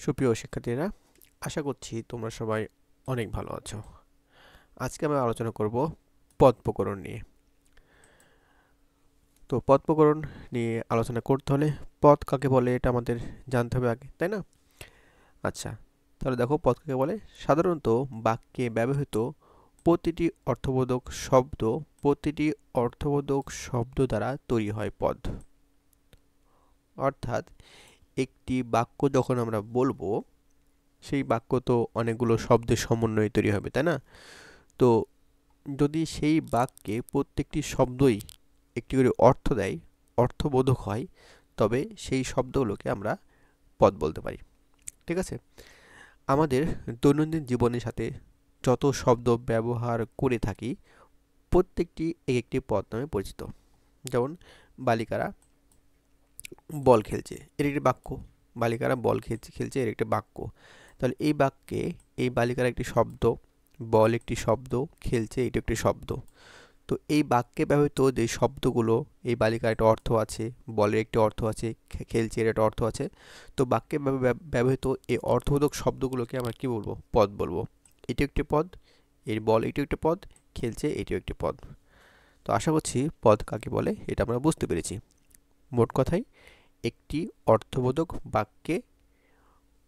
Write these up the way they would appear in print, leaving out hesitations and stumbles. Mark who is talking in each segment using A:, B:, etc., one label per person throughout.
A: সুপ্রিয় শিক্ষার্থীরা, আশা করছি তোমরা সবাই অনেক ভালো আছো। আজকে আমরা আলোচনা করব পদ প্রকরণ নিয়ে। তো পদ প্রকরণ নিয়ে আলোচনা করতে হলে পদ কাকে বলে এটা আমাদের জানতে হবে আগে, তাই না? আচ্ছা, তাহলে দেখো পদ কাকে বলে। সাধারণত বাক্যে ব্যবহৃত প্রতিটি অর্থবোধক শব্দ প্রতিটি অর্থবোধক শব্দ দ্বারা তৈরি হয় পদ। অর্থাৎ একটি বাক্য যখন আমরা বলবো, সেই বাক্য তো অনেকগুলো শব্দের সমন্বয়ে তৈরি হবে, তাই না? তো যদি সেই বাক্যে প্রত্যেকটি শব্দই একটি করে অর্থ দেয়, অর্থবোধক হয়, তবে সেই শব্দগুলোকে আমরা পদ বলতে পারি। ঠিক আছে? আমাদের দৈনন্দিন জীবনের সাথে যত শব্দ ব্যবহার করে থাকি, প্রত্যেকটি এক একটি পদ নামে পরিচিত। যেমন বালিকারা বল খেলছে, এর একটি বাক্য। বালিকারা বল খেলছে, এর একটি বাক্য। তাহলে এই বাক্যে এই বালিকার একটি শব্দ, বল একটি শব্দ, খেলছে এটা একটি শব্দ। তো এই বাক্যে ব্যবহৃত যে শব্দগুলো, এই বালিকার একটা অর্থ আছে, বলের একটি অর্থ আছে, খেলছে এর একটা অর্থ আছে। তো বাক্যে ব্যবহৃত এই অর্থবোধক শব্দগুলোকে আমরা কি বলবো? পদ বলবো। এটিও একটি পদ, এর বল এটিও একটি পদ, খেলছে এটিও একটি পদ। তো আশা করছি পদ কাকে বলে এটা আমরা বুঝতে পেরেছি। মোট কথায় একটি অর্থবোধক বাক্যে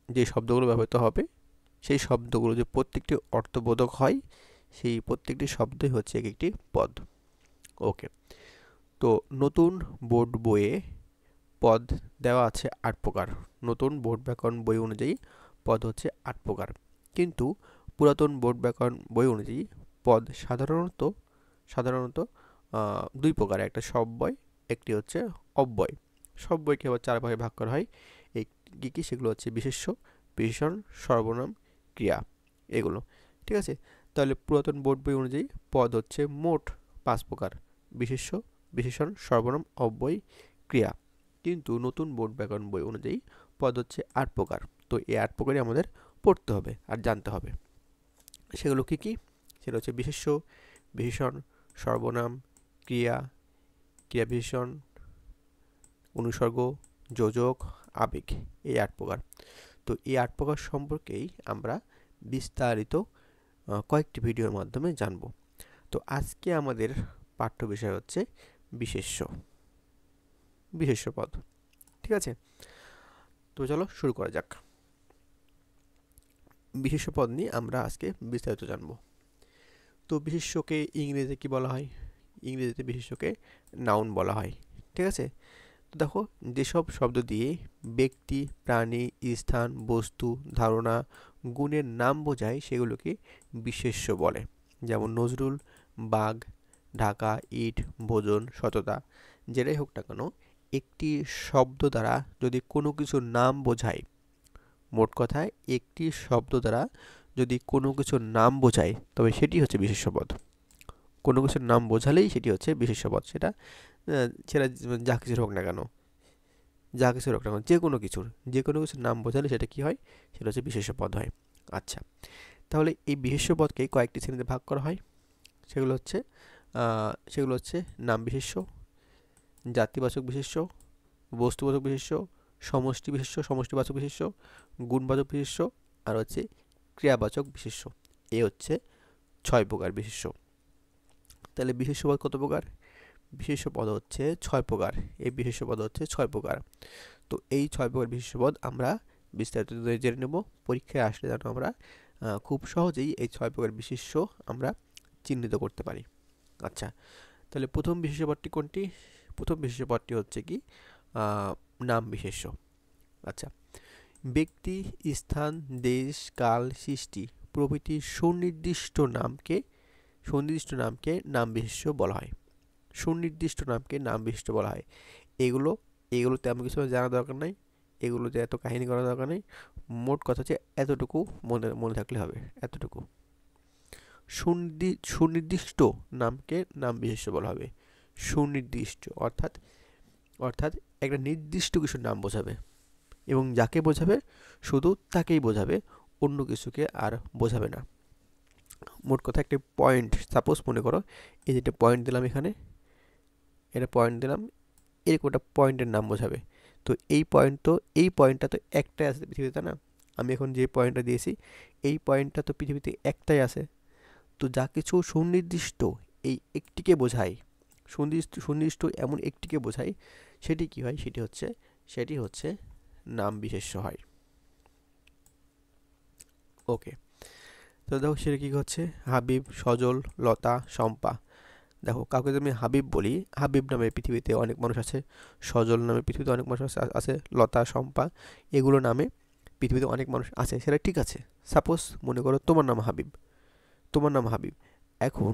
A: যে শব্দগুলো ব্যবহৃত হবে, সেই শব্দগুলো যে প্রত্যেকটি অর্থবোধক হয়, সেই প্রত্যেকটি শব্দই হচ্ছে এক একটি পদ। ওকে, তো নতুন বোর্ড বইয়ে পদ দেওয়া আছে ৮ প্রকার। নতুন বোর্ড ব্যাকরণ বই অনুযায়ী পদ হচ্ছে ৮ প্রকার। কিন্তু পুরাতন বোর্ড ব্যাকরণ বই অনুযায়ী পদ সাধারণত ২ প্রকার। একটা সব্যয়, একটি হচ্ছে অব্যয়। সব্যয়কে আবার ৪ ভাগে ভাগ করা হয়। এই কী সেগুলো হচ্ছে বিশেষ্য, বিশেষণ, সর্বনাম, ক্রিয়া, এগুলো। ঠিক আছে? তাহলে পুরাতন বোর্ড বই অনুযায়ী পদ হচ্ছে মোট ৫ প্রকার: বিশেষ্য, বিশেষণ, সর্বনাম, অব্যয়, ক্রিয়া। কিন্তু নতুন বোর্ড ব্যাকরণ বই অনুযায়ী পদ হচ্ছে ৮ প্রকার। তো এই ৮ প্রকারই আমাদের পড়তে হবে আর জানতে হবে। সেগুলো কি? সেটা হচ্ছে বিশেষ্য, বিশেষণ, সর্বনাম, ক্রিয়া, ক্রিয়া বিশেষণ, অনুসর্গ, যোজক, আবেগ, এই ৮ প্রকার। তো এই ৮ প্রকার সম্পর্কেই আমরা বিস্তারিত কয়েকটি ভিডিওর মাধ্যমে জানব। তো আজকে আমাদের পাঠ্য বিষয় হচ্ছে বিশেষ্য, বিশেষ্য পদ। ঠিক আছে? তো চলো শুরু করা যাক। বিশেষ্য পদ নিয়ে আমরা আজকে বিস্তারিত জানব। তো বিশেষ্যকে ইংরেজিতে কি বলা হয়? ইংরেজিতে বিশেষ্যকে নাউন বলা হয়। ঠিক আছে? তো দেখো, যেসব শব্দ দিয়ে ব্যক্তি, প্রাণী, স্থান, বস্তু, ধারণা, গুণের নাম বোঝায় সেগুলোকে বিশেষ্য বলে। যেমন নজরুল, বাঘ, ঢাকা, ইট, ভোজন, সততা, যেটাই হোক না কেন, একটি শব্দ দ্বারা যদি কোনো কিছুর নাম বোঝায়, মোট কথায় একটি শব্দ দ্বারা যদি কোনো কিছুর নাম বোঝায়, তবে সেটি হচ্ছে বিশেষ্য পদ। কোনো কিছুর নাম বোঝালেই সেটি হচ্ছে বিশেষ্য পদ। সেটা সেটা যা কিছুর হোক না কেন, যা কিছুর হোক না কেন, যে কোনো কিছুর নাম বোঝালে সেটা কি হয়? সেটা হচ্ছে বিশেষ্য পদ হয়। আচ্ছা, তাহলে এই বিশেষ্য পদকে কয়েকটি শ্রেণীতে ভাগ করা হয়। সেগুলো হচ্ছে নাম বিশেষ্য, জাতিবাচক বিশেষ্য, বস্তুবাচক বিশেষ্য, সমষ্টি বিশেষ্য, সমষ্টিবাচক বিশেষ্য, গুণবাচক বিশেষ্য, আর হচ্ছে ক্রিয়াবাচক বিশেষ্য। এ হচ্ছে ৬ প্রকার বিশেষ্য। তাহলে বিশেষ্য পদ কত প্রকার? বিশেষ্য পদ হচ্ছে ৬ প্রকার। এই বিশেষ্য পদ হচ্ছে ৬ প্রকার। তো এই ৬ প্রকার বিশেষ্য পদ আমরা বিস্তারিত জেনে নেব। পরীক্ষায় আসলে যেন আমরা খুব সহজেই এই ৬ প্রকার বিশেষ্য আমরা চিহ্নিত করতে পারি। আচ্ছা, তাহলে প্রথম বিশেষ্য পদটি কোনটি? প্রথম বিশেষ্য পদটি হচ্ছে কি? নাম বিশেষ্য। আচ্ছা, ব্যক্তি, স্থান, দেশ, কাল, সৃষ্টি প্রভৃতি সুনির্দিষ্ট নামকে নাম বিশেষ্য বলা হয়। সুনির্দিষ্ট নামকে নাম বিশেষ্য বলা হয়। এগুলো তেমন কিছু জানা দরকার নাই, এগুলোতে এত কাহিনী করার দরকার নেই। মোট কথা হচ্ছে এতটুকু মনে থাকলে হবে, এতটুকু। সুনির্দিষ্ট নামকে নাম বিশেষ্য বলা হবে। সুনির্দিষ্ট অর্থাৎ একটা নির্দিষ্ট কিছুর নাম বোঝাবে, এবং যাকে বোঝাবে শুধু তাকেই বোঝাবে, অন্য কিছুকে আর বোঝাবে না। মোট কথা একটা পয়েন্ট, সাপোজ মনে করো এই যেটা পয়েন্ট দিলাম, এখানে এটা পয়েন্ট দিলাম, এরকম একটা পয়েন্টের নাম বোঝাবে। তো এই পয়েন্টটা তো একটাই আছে পৃথিবীতে, না? আমি এখন যে পয়েন্টটা দিয়েছি এই পয়েন্টটা তো পৃথিবীতে একটাই আছে। তো যা কিছু সুনির্দিষ্ট এই একটিকে বোঝায়, সুনির্দিষ্ট এমন একটিকে বোঝায়, সেটি কি হয়? সেটি হচ্ছে নাম বিশেষ্য হয়। ওকে, তো দেখো সেটা কি হচ্ছে, হাবিব, সজল, লতা, শম্পা। দেখো কাউকে যদি আমি হাবিব বলি, হাবিব নামে পৃথিবীতে অনেক মানুষ আছে, সজল নামে পৃথিবীতে অনেক মানুষ আছে, লতা, শম্পা, এগুলো নামে পৃথিবীতে অনেক মানুষ আছে, সেটা ঠিক আছে। সাপোজ মনে করো তোমার নাম হাবিব, তোমার নাম হাবিব। এখন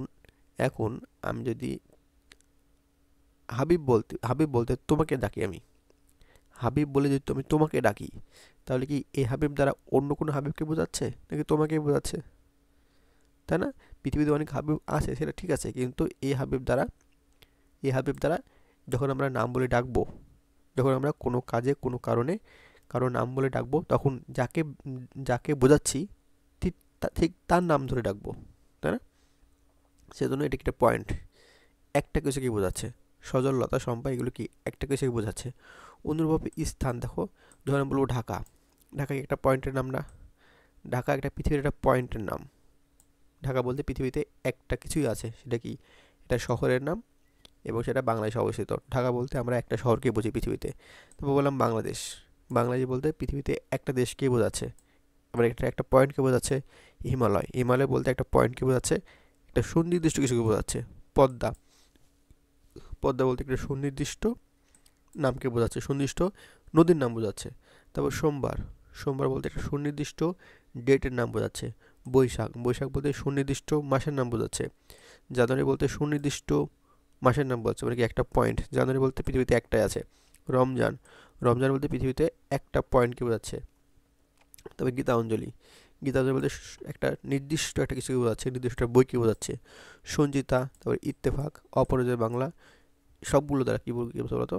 A: এখন আমি যদি হাবিব বলতে তোমাকে ডাকি, আমি হাবিব বলে যদি আমি তোমাকে ডাকি, তাহলে কি এই হাবিব দ্বারা অন্য কোনো হাবিবকে বোঝাচ্ছে নাকি তোমাকেই বোঝাচ্ছে? তাই না? পৃথিবীতে অনেক হাবিব আছে, সেটা ঠিক আছে, কিন্তু এই হাবিব দ্বারা যখন আমরা নাম বলে ডাকবো, যখন আমরা কোনো কাজে কোনো কারণে কারো নাম বলে ডাকবো, তখন যাকে বোঝাচ্ছি ঠিক তার নাম ধরে ডাকবো, তাই না? সেজন্য এটা একটা পয়েন্ট, একটা কিছুকে বোঝাচ্ছে। সজল, লতা, শম্পা এগুলো কি একটা কিছুকে বোঝাচ্ছে। অনুরূপভাবে স্থান দেখো, ধরেন বলবো ঢাকা, ঢাকা কি একটা পয়েন্টের নাম না? ঢাকা একটা পৃথিবীর একটা পয়েন্টের নাম। ঢাকা বলতে পৃথিবীতে একটা কিছুই আছে, সেটা কি? এটা শহরের নাম এবং সেটা বাংলাদেশে অবস্থিত। ঢাকা বলতে আমরা একটা শহরকে বুঝি পৃথিবীতে। তারপর বললাম বাংলাদেশ, বাংলাদেশ বলতে পৃথিবীতে একটা দেশকেই বোঝাচ্ছে। আবার এটা একটা পয়েন্টকে বোঝাচ্ছে। হিমালয়, হিমালয় বলতে একটা পয়েন্টকে বোঝাচ্ছে, একটা সুনির্দিষ্ট কিছুকে বোঝাচ্ছে। পদ্মা, পদ্মা বলতে একটা সুনির্দিষ্ট নামকে বোঝাচ্ছে, সুনির্দিষ্ট নদীর নাম বোঝাচ্ছে। তারপর সোমবার, সোমবার বলতে একটা সুনির্দিষ্ট ডেটের নাম বোঝাচ্ছে। বৈশাখ, বৈশাখ বলতে সুনির্দিষ্ট মাসের নাম বোঝাচ্ছে। জানুয়ারি বলতে সুনির্দিষ্ট মাসের নাম বোঝাচ্ছে, মানে কি একটা পয়েন্ট। জানুয়ারি বলতে পৃথিবীতে একটাই আছে। রমজান, রমজান বলতে পৃথিবীতে একটা পয়েন্টকে বোঝাচ্ছে। তবে গীতাঞ্জলি, গীতাঞ্জলি বলতে একটা নির্দিষ্ট একটা কিছুকে বোঝাচ্ছে, নির্দিষ্ট একটা বইকে বোঝাচ্ছে। সঞ্চিতা, তারপর ইত্তেফাক, অপরাজয় বাংলা, সবগুলো দ্বারা কী বলতো,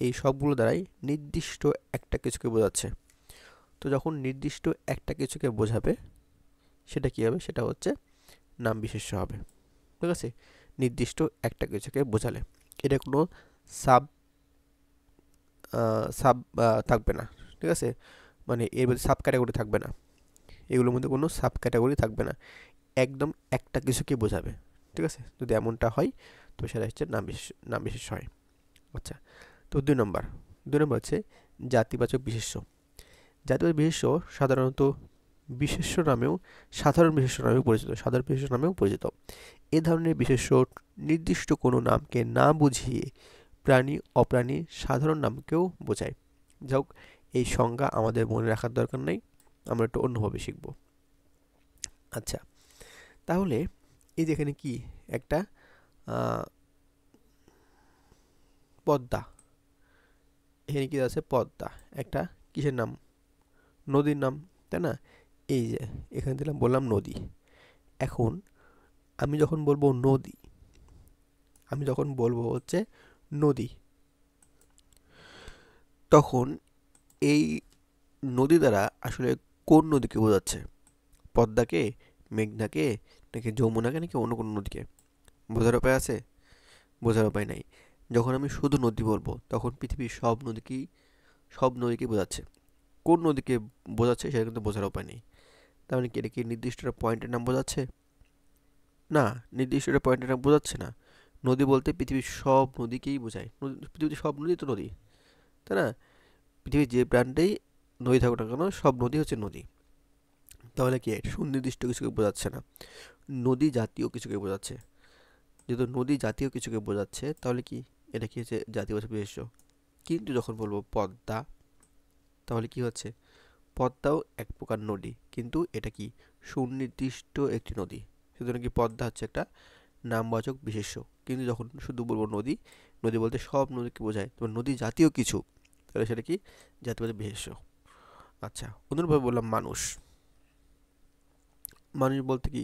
A: এই সবগুলো দ্বারাই নির্দিষ্ট একটা কিছুকে বোঝাচ্ছে। তো যখন নির্দিষ্ট একটা কিছুকে বোঝাবে, সেটা কী হবে? সেটা হচ্ছে নাম বিশেষ্য হবে। ঠিক আছে? নির্দিষ্ট একটা কিছুকে বোঝালে এটা কোনো সাব সাব থাকবে না। ঠিক আছে? মানে এর মধ্যে সাব ক্যাটাগরি থাকবে না, এগুলোর মধ্যে কোনো সাব ক্যাটাগরি থাকবে না, একদম একটা কিছুকে বোঝাবে। ঠিক আছে? যদি এমনটা হয় তো সেটা হচ্ছে নাম বিশেষ্য হয়। আচ্ছা, তো 2 নম্বর হচ্ছে জাতিবাচক বিশেষ্য। জাতিবাচক বিশেষ্য সাধারণত বিশেষ্য নামেও সাধারণ বিশেষ্য নামেও পরিচিত, সাধারণ বিশেষ্য নামেও পরিচিত। এ ধরনের বিশেষ্য নির্দিষ্ট কোনো নামকে না বুঝিয়ে প্রাণী, অপ্রাণী, সাধারণ নামকেও বোঝায়। যাই হোক, এই সংজ্ঞা আমাদের মনে রাখার দরকার নেই, আমরা একটু অন্যভাবে শিখব। আচ্ছা, তাহলে এই যেখানে কি একটা পদ্মা, এখানে কি আছে? পদ্মা একটা কিসের নাম? নদীর নাম, তাই না? এই যে এখানে দিলাম, বললাম নদী। এখন আমি যখন বলবো নদী, আমি যখন বলবো হচ্ছে নদী, তখন এই নদী দ্বারা আসলে কোন নদীকে বোঝাচ্ছে? পদ্মাকে, মেঘনাকে, নাকি যমুনাকে, নাকি অন্য কোনো নদীকে? বোঝার উপায় আছে? বোঝার উপায় নাই। যখন আমি শুধু নদী বলবো, তখন পৃথিবীর সব নদীকে বোঝাচ্ছে। কোন নদীকে বোঝাচ্ছে সেটা কিন্তু বোঝার উপায় নেই। তার মানে কি এটা কি নির্দিষ্ট একটা পয়েন্টের নাম বোঝাচ্ছে? না, নির্দিষ্ট একটা পয়েন্টের নাম বোঝাচ্ছে না। নদী বলতে পৃথিবীর সব নদীকেই বোঝায়। পৃথিবীতে সব নদী তো নদী, তাই না? পৃথিবীর যে প্রান্তেই নদী থাকুক না কেন, সব নদী হচ্ছে নদী। তাহলে কি এটা সুনির্দিষ্ট কিছুকে বোঝাচ্ছে না, নদী জাতীয় কিছুকে বোঝাচ্ছে। যেহেতু নদী জাতীয় কিছুকে বোঝাচ্ছে, তাহলে কি এটা কি হচ্ছে? জাতীয়বাচক বিশেষ্য। কিন্তু যখন বলবো পদ্মা, তাহলে কি হচ্ছে? পদ্মাও এক প্রকার নদী, কিন্তু এটা কি সুনির্দিষ্ট একটি নদী। সুতরাং কি পদ্মা হচ্ছে একটা নামবাচক বিশেষ্য। কিন্তু যখন শুধু বলবো নদী, নদী বলতে সব নদীকে বোঝায়, তো নদী জাতীয় কিছু, তাহলে সেটা কি? জাতীয়বাচক বিশেষ্য। আচ্ছা, অনুরূপভাবে বললাম মানুষ, মানুষ বলতে কি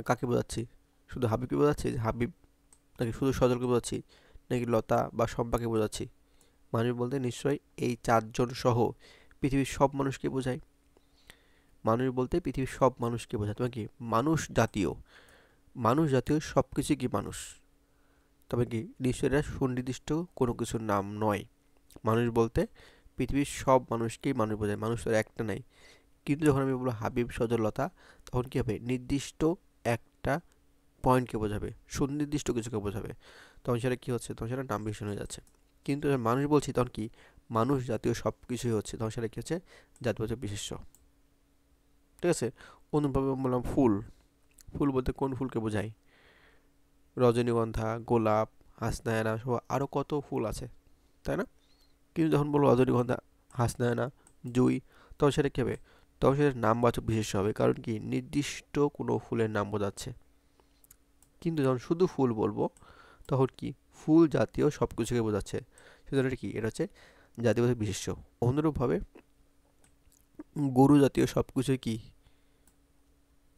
A: কাকে বোঝাচ্ছি? শুধু হাবিবকে বোঝাচ্ছি, যে হাবিব, নাকি শুধু সজলকে বোঝাচ্ছি, নাকি লতা বা শম্পাকে বোঝাচ্ছি? মানুষ বলতে নিশ্চয়ই এই 4 জন সহ পৃথিবীর সব মানুষকে বোঝায়। মানুষ বলতে পৃথিবীর সব মানুষকে বোঝায়। তবে কি মানুষ জাতীয় সব কিছু কি মানুষ? তবে কি নিশ্চয়ই এটা সুনির্দিষ্ট কোনো কিছুর নাম নয়। মানুষ বলতে পৃথিবীর সব মানুষকেই মানুষ বোঝায়, মানুষ তো আর একটা নাই। কিন্তু যখন আমি বলবো হাবিব, সজলতা, তখন কি হবে? নির্দিষ্ট একটা পয়েন্টকে বোঝাবে, সুনির্দিষ্ট কিছুকে বোঝাবে। তখন সেটা কি হচ্ছে? তখন সেটা নাম বিশেষণ হয়ে যাচ্ছে। কিন্তু যখন মানুষ বলছি তখন কি? মানুষ জাতীয় সব কিছুই হচ্ছে, তখন সেটা কি হচ্ছে? জাতিবাচক বিশেষ্য। ঠিক আছে? অন্যভাবে বললাম ফুল। ফুল বলতে কোন ফুলকে বোঝায়? রজনীগন্ধা, গোলাপ, হাসনায়না সহ আরও কত ফুল আছে, তাই না? কিন্তু যখন বলবো রজনীগন্ধা, হাসনায়না, জুঁই, তখন সেটা কী হবে? তখন সেটা নামবাচক বিশেষ্য হবে, কারণ কি? নির্দিষ্ট কোনো ফুলের নাম বোঝাচ্ছে। কিন্তু যখন শুধু ফুল বলবো তখন কি? ফুল জাতীয় সব কিছুকে বোঝাচ্ছে, সেজন্য এটা কি? এটা হচ্ছে জাতিবাচক বিশেষ্য। অনুরূপভাবে গরু জাতীয় সব কিছুই কি?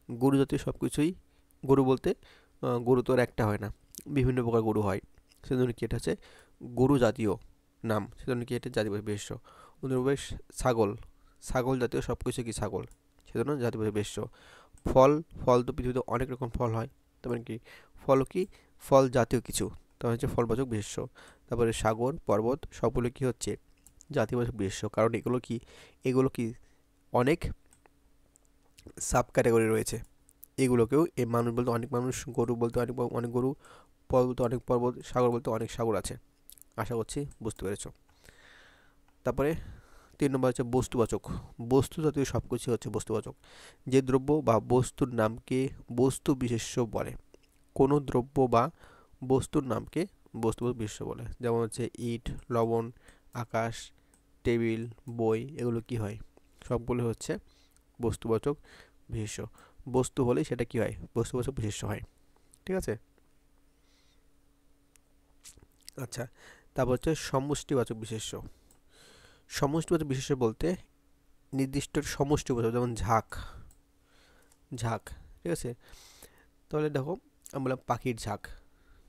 A: গরু জাতীয় সব কিছুই, গরু বলতে গরু তো আর একটা হয় না, বিভিন্ন প্রকার গরু হয়, সেজন্য কি? এটা হচ্ছে গরু জাতীয় নাম, সেজন্য কি? এটা জাতিবাচক বিশেষ্য। অনুরূপে ছাগল, ছাগল জাতীয় সব কিছু কি? ছাগল, সেজন্য জাতিবাচক বিশেষ্য। ফল, ফল তো পৃথিবীতে অনেক রকম ফল হয়, তার মানে কি? ফল কি? ফল জাতীয় কিছু, তার হচ্ছে ফলবাচক বিশেষ্য। তারপরে সাগর, পর্বত সবগুলো কি হচ্ছে? জাতিবাচক বিশেষ্য, কারণ এগুলো কি? এগুলো কি? অনেক সাব ক্যাটাগরি রয়েছে। এগুলোকেও এই মানুষ বলতে অনেক মানুষ, গরু বলতে অনেক অনেক গরু, পর্বত বলতে অনেক পর্বত, সাগর বলতে অনেক সাগর আছে। আশা করছি বুঝতে পেরেছো। তারপরে 3 নম্বর হচ্ছে বস্তুবাচক। বস্তু জাতীয় সব কিছু হচ্ছে বস্তুবাচক। যে দ্রব্য বা বস্তুর নামকে বস্তু বিশেষ্য বলে। কোনো দ্রব্য বা বস্তুর নামকে বস্তুবাচক বিশেষ্য বলে। যেমন হচ্ছে ইট, লবণ, আকাশ, টেবিল, বই, এগুলো কি হয়? সবগুলো হচ্ছে বস্তুবাচক বিশেষ্য। বস্তু হলেই সেটা কি হয়? বস্তুবাচক বিশেষ্য হয়। ঠিক আছে? আচ্ছা, তারপর হচ্ছে সমষ্টিবাচক বিশেষ্য। সমষ্টিবাচক বিশেষ্য বলতে নির্দিষ্ট সমষ্টি বোঝায়, যেমন ঝাঁক, ঝাঁক। ঠিক আছে? তাহলে দেখো, আমি বললাম পাখির ঝাঁক।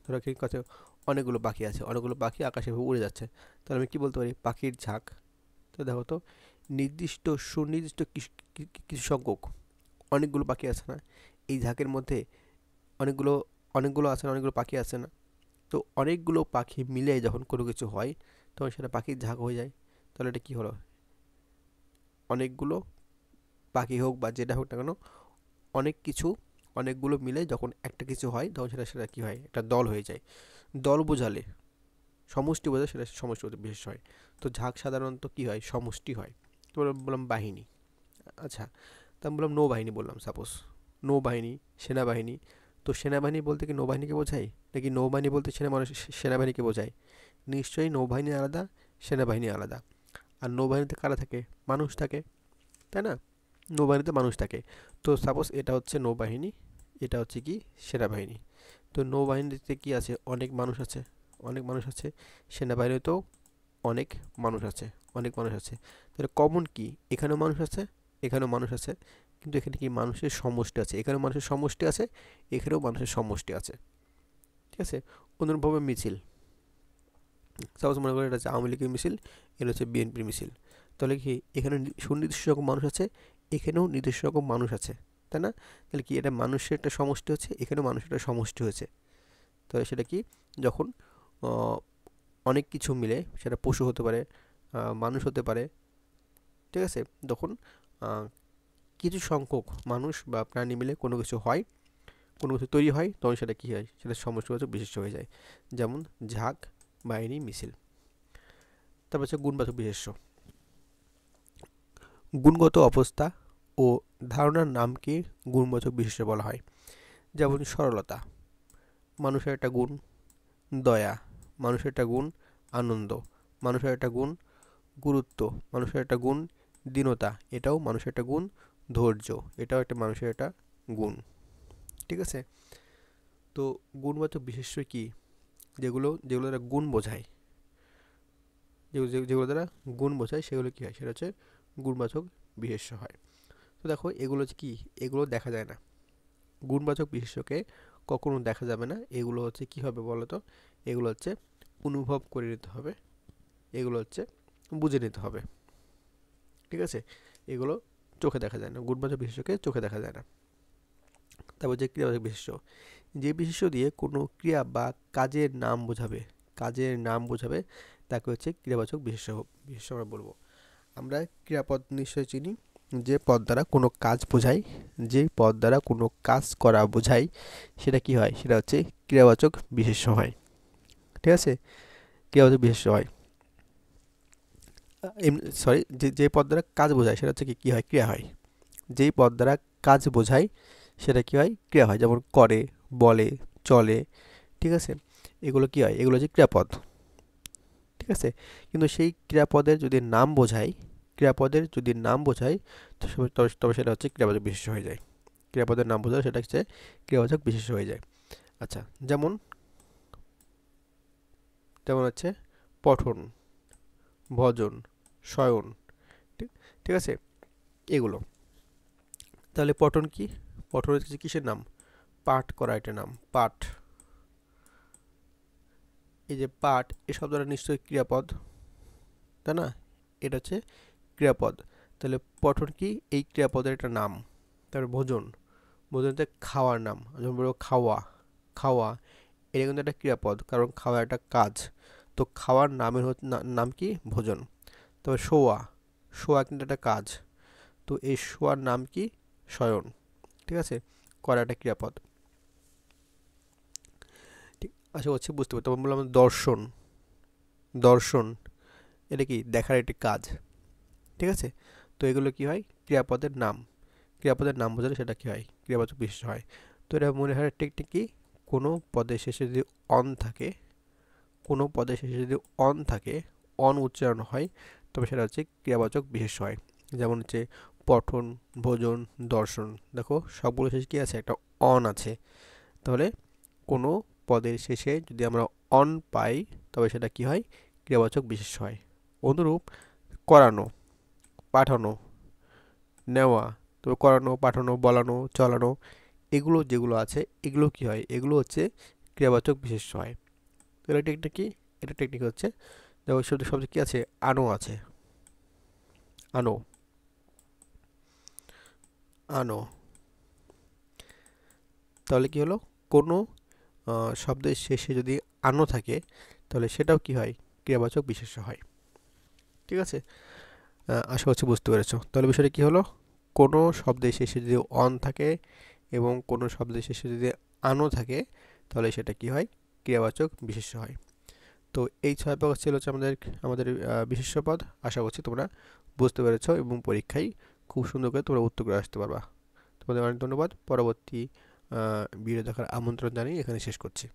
A: ধরো কি কথা? অনেকগুলো পাখি আছে, অনেকগুলো পাখি আকাশে উড়ে যাচ্ছে, তাহলে আমি কি বলতে পারি? পাখির ঝাঁক। তো দেখো তো, নির্দিষ্ট সুনির্দিষ্ট কিছু সংখ্যক অনেকগুলো পাখি আছে না, এই ঝাঁকের মধ্যে অনেকগুলো, অনেকগুলো আছে না, অনেকগুলো পাখি আছে না, তো অনেকগুলো পাখি মিলে যখন কোনো কিছু হয় তখন সেটা পাখির ঝাঁক হয়ে যায়। তাহলে এটা কি হলো? অনেকগুলো পাখি হোক বা যেটা হোক না কেন, অনেক কিছু, অনেকগুলো মিলে যখন একটা কিছু হয় তখন সেটা সেটা কি হয়? একটা দল হয়ে যায়। দল বোঝালে, সমষ্টি বোঝায়, সেটা সমষ্টিগত বিশেষ হয়। তো ঝাঁক সাধারণত কি হয়? সমষ্টি হয়। তো বললাম বাহিনী। আচ্ছা, তা আমি বললাম নৌবাহিনী, বললাম সাপোজ নৌবাহিনী, সেনাবাহিনী। তো সেনাবাহিনী বলতে কি নৌবাহিনীকে বোঝায়, নাকি নৌবাহিনী বলতে সেনাবাহিনীকে বোঝায়? নিশ্চয়ই নৌবাহিনী আলাদা, সেনাবাহিনী আলাদা। আর নৌবাহিনীতে কারা থাকে? মানুষ থাকে, তাই না? নৌবাহিনীতে মানুষ থাকে। তো সাপোজ এটা হচ্ছে নৌবাহিনী, এটা হচ্ছে কি? সেনাবাহিনী। তো নৌবাহিনীতে কি আছে? অনেক মানুষ আছে, অনেক মানুষ আছে। সেনাবাহিনীতেও অনেক মানুষ আছে, অনেক মানুষ আছে। তাহলে কমন কি? এখানেও মানুষ আছে, এখানেও মানুষ আছে, কিন্তু এখানে কি? মানুষের সমষ্টি আছে। এখানেও মানুষের সমষ্টি আছে, এখানেও মানুষের সমষ্টি আছে। ঠিক আছে? অনুরূপভাবে মিছিল, সাপোজ মনে করি এটা হচ্ছে আওয়ামী লীগের মিছিল, এটা হচ্ছে বিএনপির মিছিল। তাহলে কি? এখানে সুনির্দিষ্ট রকম মানুষ আছে, এখানেও নির্দিষ্ট রকম মানুষ আছে, তাই না? তাহলে কি? এটা মানুষের একটা সমষ্টি হচ্ছে, এখানেও মানুষের একটা সমষ্টি হয়েছে। তাহলে সেটা কি? যখন আহ, অনেক কিছু মিলে, সেটা পশু হতে পারে, মানুষ হতে পারে, ঠিক আছে? তখন আহ, কিছু সংখ্যক মানুষ বা প্রাণী মিলে কোনো কিছু হয়, কোনো কিছু তৈরি হয়, তখন সেটা কী হয়? সেটা সমষ্টিগত বিশেষ্য হয়ে যায়। যেমন ঝাঁক, বাহিনী, মিছিল। তারপর হচ্ছে গুণবাচক বিশেষ্য। গুণগত অবস্থা ও ধারণার নামকে গুণবাচক বিশেষ্য বলা হয়। যেমন সরলতা, মানুষের একটা গুণ। দয়া, মানুষের একটা গুণ। আনন্দ, মানুষের একটা গুণ। গুরুত্ব, মানুষের একটা গুণ। দীনতা, এটাও মানুষের একটা গুণ। ধৈর্য, এটাও একটা মানুষের একটা গুণ। ঠিক আছে? তো গুণবাচক বিশেষ্য কি? যেগুলো যেগুলো দ্বারা গুণ বোঝায়, যেগুলো দ্বারা গুণ বোঝায় সেগুলো কী হয়? সেটা হচ্ছে গুণবাচক বিশেষ্য হয়। তো দেখো, এগুলো হচ্ছে কি? এগুলো দেখা যায় না, গুণবাচক বিশেষ্যকে কখনো দেখা যাবে না। এগুলো হচ্ছে কী হবে বলো তো? এগুলো হচ্ছে অনুভব করে নিতে হবে, এগুলো হচ্ছে বুঝে নিতে হবে। ঠিক আছে? এগুলো চোখে দেখা যায় না, গুণবাচক বিশেষ্যকে চোখে দেখা যায় না। তারপর যে ক্রিয়াবাচক বিশেষ্য, যে বিশেষ্য দিয়ে কোনো ক্রিয়া বা কাজের নাম বোঝাবে, কাজের নাম বোঝাবে, তাকে হচ্ছে ক্রিয়াবাচক বিশেষ্য বিশেষ্য আমরা বলবো। আমরা ক্রিয়াপদ নিশ্চয়ই চিনি, যে পদ দ্বারা কোনো কাজ বোঝায়, যে পদ দ্বারা কোনো কাজ করা বোঝায় সেটা কি হয়, সেটা হচ্ছে ক্রিয়াবাচক বিশেষ্য হয়। ঠিক আছে, ক্রিয়াবাচক বিশেষ্য হয়। সরি, যে পদ দ্বারা কাজ বোঝায় সেটা হচ্ছে কি হয়, ক্রিয়া হয়। যেই পদ দ্বারা কাজ বোঝায় সেটা কি হয়, ক্রিয়া হয়। যেমন করে, বলে, চলে। ঠিক আছে, এগুলো কি হয়, এগুলো হচ্ছে ক্রিয়াপদ। ঠিক আছে, কিন্তু সেই ক্রিয়াপদের যদি নাম বোঝায়, ক্রিয়াপদের যদি নাম বোঝায় তো তবে সেটা হচ্ছে ক্রিয়াবাচক বিশেষ্য হয়ে যায়। ক্রিয়াপদের নাম বোঝায় সেটা হচ্ছে ক্রিয়াবাচক বিশেষ্য হয়ে যায়। আচ্ছা, যেমন যেমন হচ্ছে পঠন, ভজন, শয়ন। ঠিক ঠিক আছে, এগুলো। তাহলে পঠন কি, পঠন হচ্ছে কিসের নাম, পাঠ করা একটা নাম, পাঠ। এই যে পাঠ, এই শব্দটা নিশ্চয়ই ক্রিয়াপদ, তাই না? এটা হচ্ছে ক্রিয়াপদ। তাহলে পঠন কি, এই ক্রিয়াপদের একটা নাম। তারপর ভোজন, ভোজন হচ্ছে খাওয়ার নাম। যেমন বলবো খাওয়া, খাওয়া, এটা কিন্তু একটা ক্রিয়াপদ, কারণ খাওয়া একটা কাজ। তো খাওয়ার নামের নাম কি, ভোজন। তবে শোয়া, শোয়া কিন্তু একটা কাজ। তো এই শোয়ার নাম কি, শয়ন। ঠিক আছে, করা একটা ক্রিয়াপদ। ঠিক, আশা করছি বুঝতে পারছি। তখন বললাম দর্শন, দর্শন এটা কি, দেখার একটি কাজ। ঠিক আছে, তো এগুলো কি হয়, ক্রিয়াপদের নাম। ক্রিয়াপদের নাম বোঝালে সেটা কি হয়, ক্রিয়াবাচক বিশেষ্য হয়। তো এটা মনে হয় টেকনিক কি, কোনো পদের শেষে যদি অন থাকে, কোনো পদের শেষে যদি অন থাকে, অন উচ্চারণ হয়, তবে সেটা হচ্ছে ক্রিয়াবাচক বিশেষ্য হয়। যেমন হচ্ছে পঠন, ভোজন, দর্শন। দেখো সবগুলো শেষে কি আছে, একটা অন আছে। তাহলে কোনো পদের শেষে যদি আমরা অন পাই তবে সেটা কি হয়, ক্রিয়াবাচক বিশেষ্য হয়। অনুরূপ করানো, পাঠানো, নেওয়া, তবে করানো, পাঠানো, বলানো, চলানো, এগুলো যেগুলো আছে এগুলো কি হয়, এগুলো হচ্ছে ক্রিয়াবাচক বিশেষ্য হয়। তো এটা টেকনিক কি, এটা টেকনিক হচ্ছে, যেমন শব্দ শব্দ কি আছে, আনো আছে, আনো, আনো। তাহলে কি হলো, কোনো শব্দের শেষে যদি আনো থাকে তাহলে সেটাও কি হয়, ক্রিয়াবাচক বিশেষ্য হয়। ঠিক আছে, আশা করছি বুঝতে পেরেছো। তাহলে বিষয়টা কি হলো, কোনো শব্দের শেষে যদি অন থাকে এবং কোনো শব্দের শেষে যদি আনো থাকে তাহলে সেটা কি হয়, ক্রিয়াবাচক বিশেষ্য হয়। তো এই 6 প্রকার ছিল হচ্ছে আমাদের আমাদের বিশেষ্য পদ। আশা করছি তোমরা বুঝতে পেরেছো এবং পরীক্ষায় খুব সুন্দর করে তোমরা উত্তর করে আসতে পারবা। তোমাদের অনেক ধন্যবাদ। পরবর্তী ভিডিও দেখার আমন্ত্রণ জানিয়ে এখানে শেষ করছি।